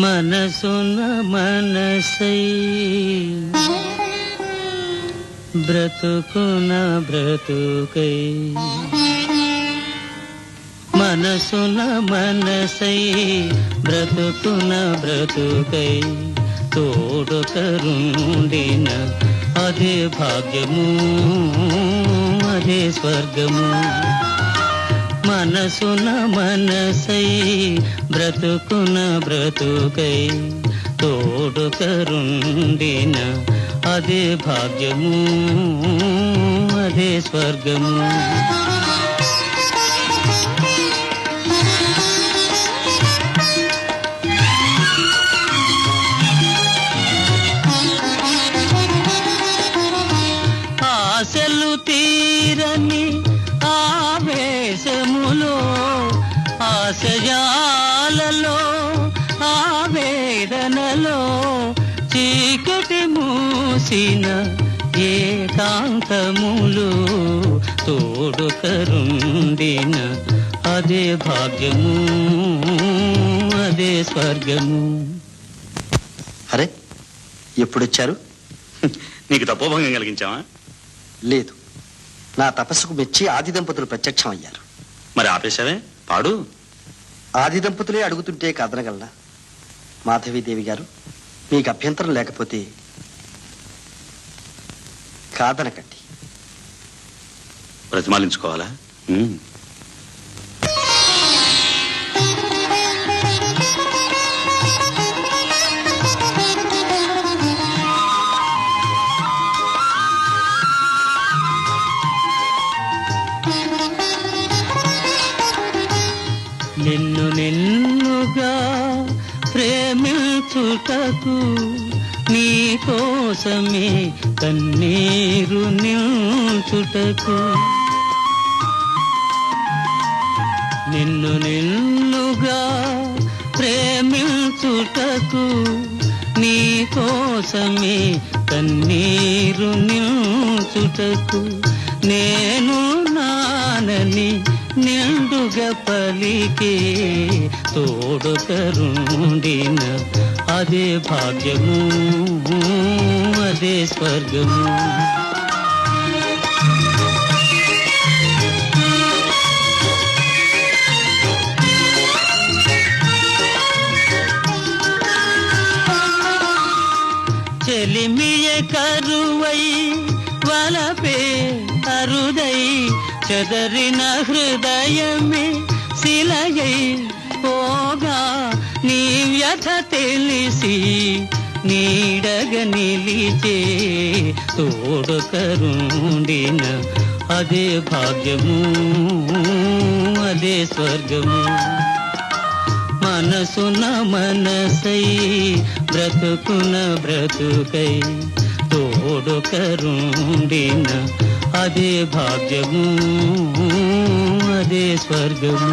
మనసున మనసై బ్రతుకున బ్రతుకై మనసున మనసై బ్రతుకున బ్రతుకై తోడొకరుండిన అదే భాగ్యము అదే స్వర్గము మనసున మనసై బ్రతుకున బ్రతుకై తోడొకరుండిన అదే భాగ్యము అదే స్వర్గము ఆశలు తీరని ఆవేశములో ఆశయాలలో ఆవేదనలో చీకటి మూసిన ఏకాంతములు తోడొకరుండిన అదే భాగ్యము అదే స్వర్గము. అరే ఎప్పుడొచ్చారు? నీకు తపోభంగం కలిగించావా? లేదు, నా తపస్సుకు మెచ్చి ఆది దంపతులు ప్రత్యక్షం అయ్యారు. మరి ఆపేశావే? పాడు. ఆది దంపతులే అడుగుతుంటే కాదనగలనా? మాధవీదేవి గారు, మీకు అభ్యంతరం లేకపోతే కాదనకండి. ప్రతిమాలించుకోవాలా? నిన్ను నిన్నుగా ప్రేమించుటకు నీ కోసమే కన్నీరు నిల్చుటకు నిన్ను నిన్నుగా ప్రేమించుటకు నీ కోసమే కన్నీరు నిల్చుటకు నేను నానని నిండుగా పలికే తోడొకరుండిన అదే భాగ్యము అదే స్వర్గము. చెలిమియ కరువై వలపే అరుదై చెదరిన హృదయమే శిలయై పోగా నీ వ్యథ తెలిసి నీడగ నిలిచే తోడొకరుండిన అదే భాగ్యము అదే స్వర్గము. మనసున మనసై బ్రతుకున బ్రతుకై తోడొకరుండిన అదే భాగ్యము అదే స్వర్గము.